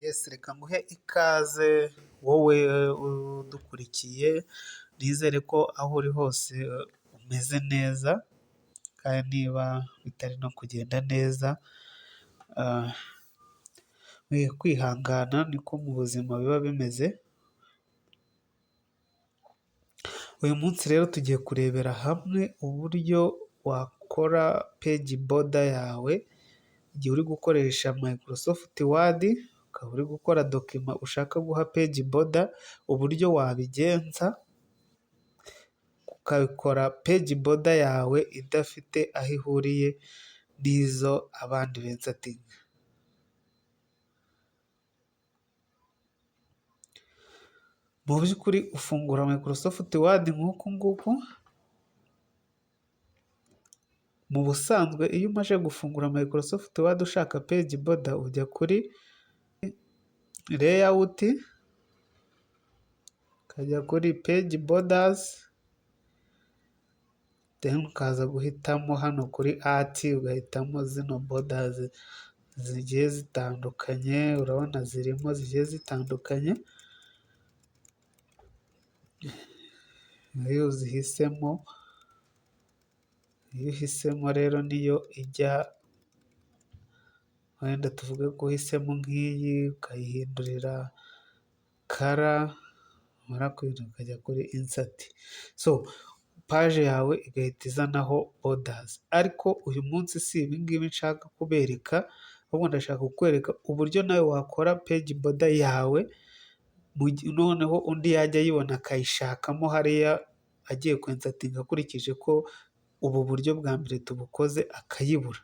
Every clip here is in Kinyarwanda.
Yesi reka nguhe ikaze wowe udukurikiye, nizere ko aho uri hose umeze neza kandi niba bitari no kugenda neza, kwihangana niko mu buzima biba bimeze. Uyu munsi rero tugiye kurebera hamwe uburyo wakora peji boda yawe igihe uri gukoresha Microsoft Word, ukaba uri gukora dokima ushaka guha peji boda, uburyo wabigenza ukabikora peji boda yawe idafite aho ihuriye n'izo abandi bensatinga. Mu by'ukuri ufungura Microsoft Word nk'uku nguku. Mu busanzwe iyo umaze gufungura Microsoft Word ushaka peji boda, ujya kuri layout, ukajya kuri peji borders, then ukaza guhitamo hano kuri art, ugahitamo zino borders zigiye zitandukanye, urabona zirimo zigiye zitandukanye. Iyo uzihisemo, iyo uhisemo rero niyo ijya, wenda tuvuge ko uhisemo nk'iyi ukayihindurira kara, umara kuyihindura ukajya kuri insert, so paje yawe igahita izanaho borders. Ariko uyu munsi si ibi ngibi nshaka kubereka, ahubwo ndashaka kukwereka uburyo nawe wakora peji boda yawe, noneho undi yajya ayibona akayishakamo hariya agiye kwensatinga akurikije ko ubu buryo bwa mbere tubukoze akayibura.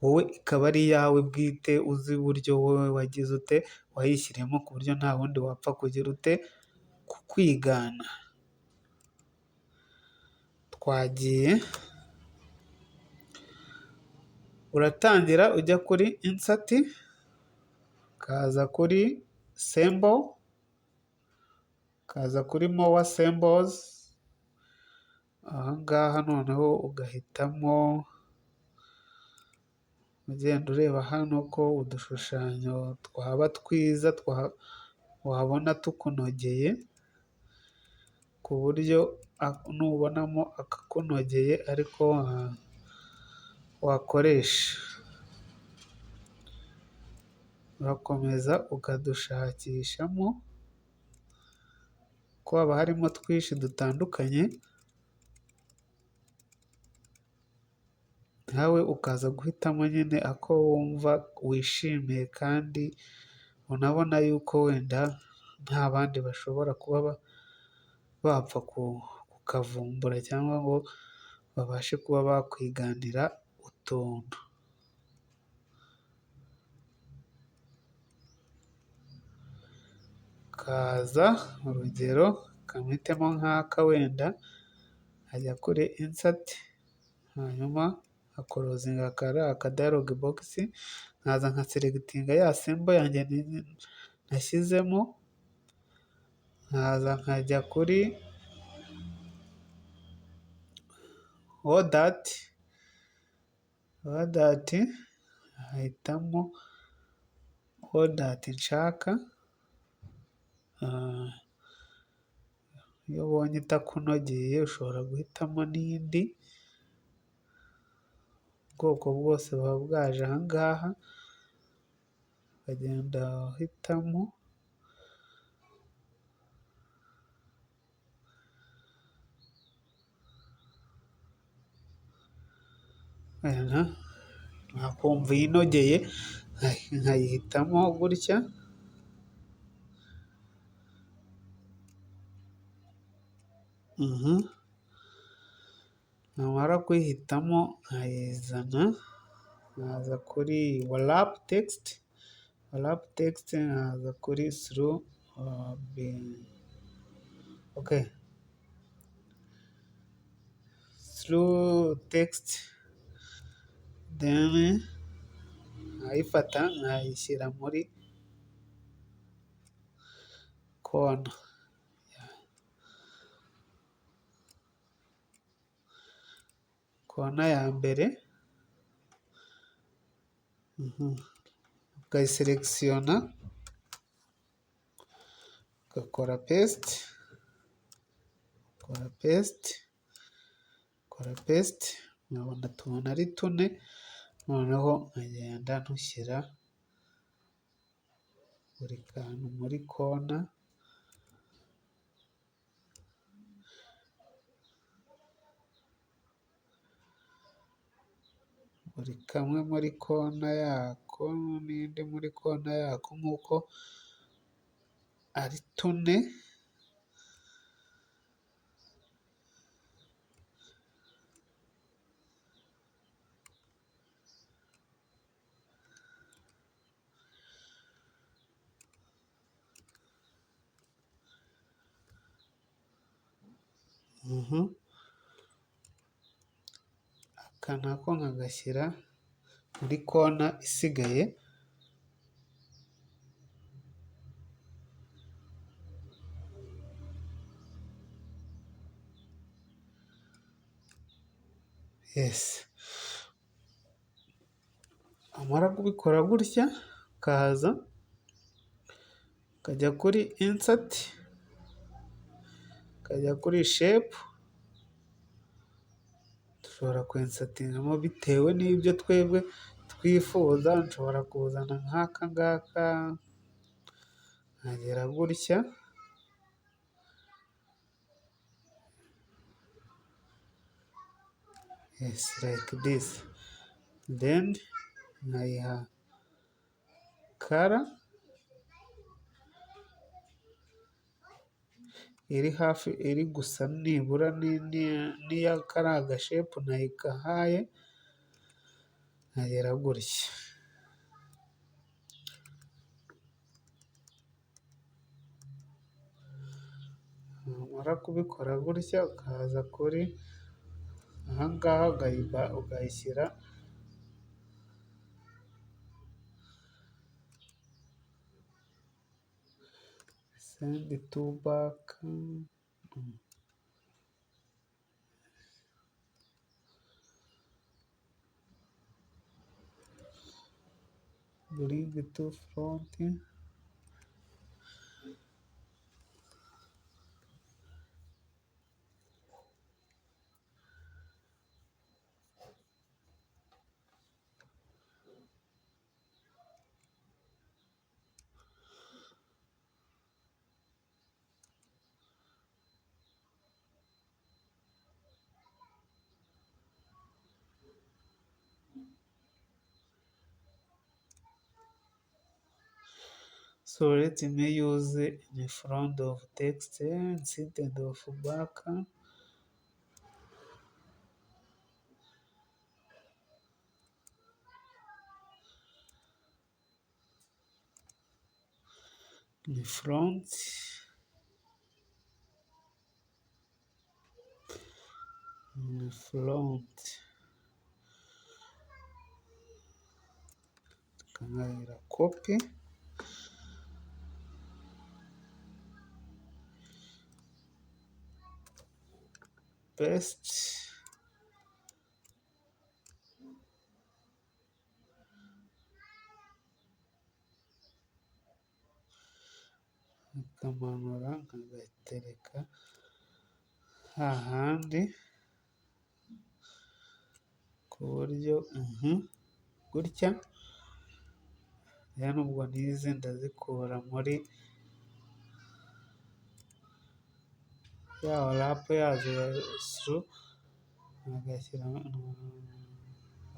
Wowe ikaba ari iyawe bwite, uzi uburyo wowe wagize ute wayishyiriyemo, ku buryo nta wundi wapfa kugira ute kukwigana. Twagiye, uratangira ujya kuri insert, ukaza kuri symbol, ukaza kuri more symbols, ahangaha noneho ugahitamo, ugenda ureba hano ko udushushanyo twaba twiza wabona tukunogeye, ku buryo nubonamo akakunogeye ariko wakoresha. Urakomeza ukadushakishamo ko haba harimo twinshi dutandukanye, nawe ukaza guhitamo nyine ako wumva wishimiye kandi unabona yuko wenda nta bandi bashobora kuba bapfa kukavumbura cyangwa ngo babashe kuba bakwiganira utuntu. Kaza urugero kamuhitemo nk'aka wenda, ajya kuri insert, hanyuma akorozinga aka dialog box, nkaza nka selectinga ya symbol yanjye nashyizemo, nkaza nkajya kuri all that, ahitamo all that nshaka. Iyo ubonye itakunogeye ushobora guhitamo n'indi, ubwoko bwose buba bwaje ahangaha, ukagenda uhitamo. Nakumva iyinogeye nkayihitamo gutya. Namara kuyihitamo nkayizana, nkaza kuri wrap text, nkaza kuri through text, then nkayifata nkayishyira muri kona. Kona ya mbere, ukayiselekisiyona, ugakora pesite, ukora pesite, ukora pesite, urabona tubona ari tune, noneho nkagenda ntushyira buri kantu muri kona, buri kamwe muri kona yako n'indi muri kona yako nk'uko ari tune. Aka nako nkagashyira muri kona isigaye, yesi. Wamara kubikora gutya, ukaza ukajya kuri insati, ukajya kuri shepu, dushobora kwinsatingamo bitewe n'ibyo twebwe twifuza, nshobora kuzana nk'aka ngaka nkagera gutya, yesi like this, then nkayiha kara iri hafi, iri gusa nibura n'iya kariya gashepu nayikahaye, nkagera gutya. Wamara kubikora gutya, ukaza kuri aha ngaha ugayishyira sendi tu baka, buringi tu foronti, so let me use in front of text instead of back. In front, in front, tukanahera copy, paste, nkamanura nkagatereka hahandi ku buryo gutya. Rero ubwo n'izi ndazikura muri ya rapu yazo ya suru, nkagashyira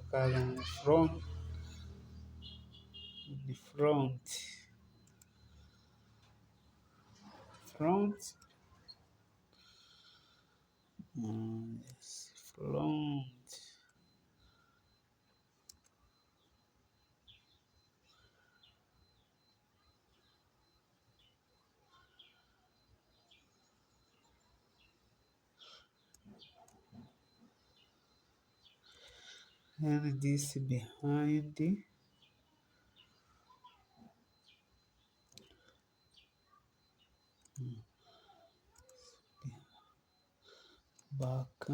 akaza mu foronti, front, front, and this behind, back,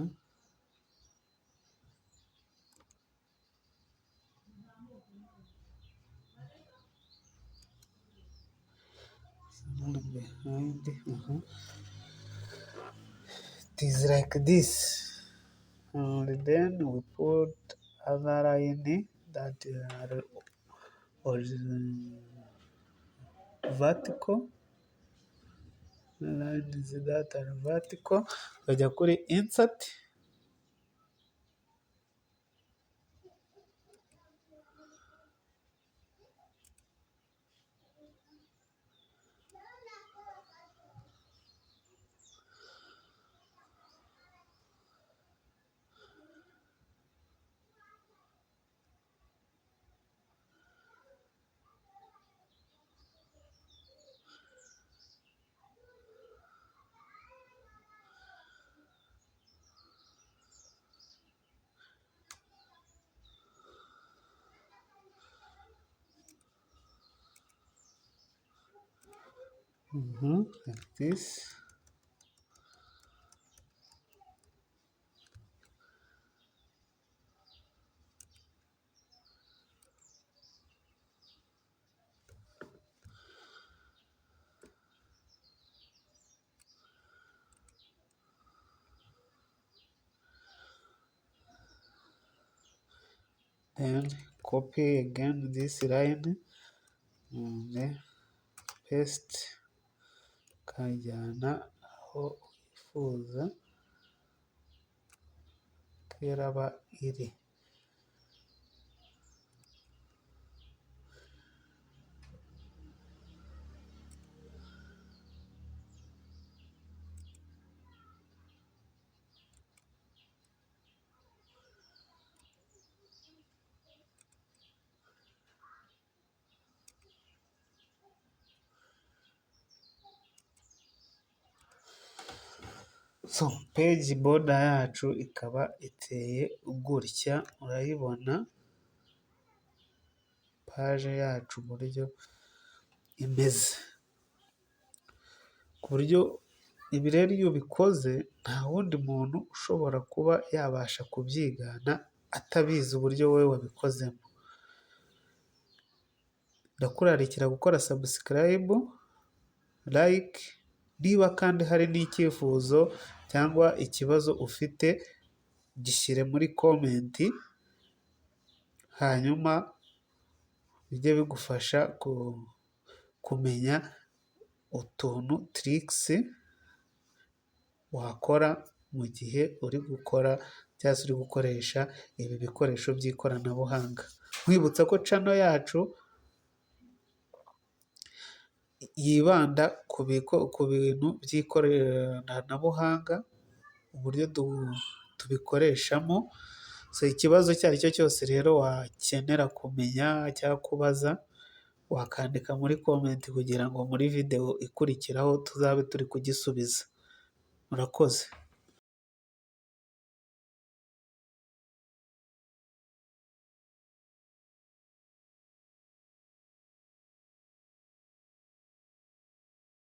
behind. It is like this, and then we put other line that are vertical lines that are vertical, ukajya kuri insert. Like this. Then copy again this line and paste, ukajyana aho wifuza ko iraba iri. So page border yacu ikaba iteye gutya, urayibona page yacu uburyo imeze, ku buryo ibi rero iyo ubikoze nta wundi muntu ushobora kuba yabasha kubyigana atabizi uburyo wowe wabikozemo. Ndakurarikira gukora subscribe, like, niba kandi hari n'icyifuzo cyangwa ikibazo ufite gishyire muri komenti, hanyuma bijye bigufasha kumenya utuntu tricks wakora mu gihe uri gukora cyangwa se uri gukoresha ibi bikoresho by'ikoranabuhanga. Nkwibutsa ko channel yacu yibanda ku bintu by'ikoranabuhanga, uburyo tubikoreshamo. So ikibazo icyo ari cyo cyose rero wakenera kumenya cyangwa kubaza, wakandika muri komenti kugira ngo muri video ikurikiraho tuzabe turi kugisubiza. Murakoze.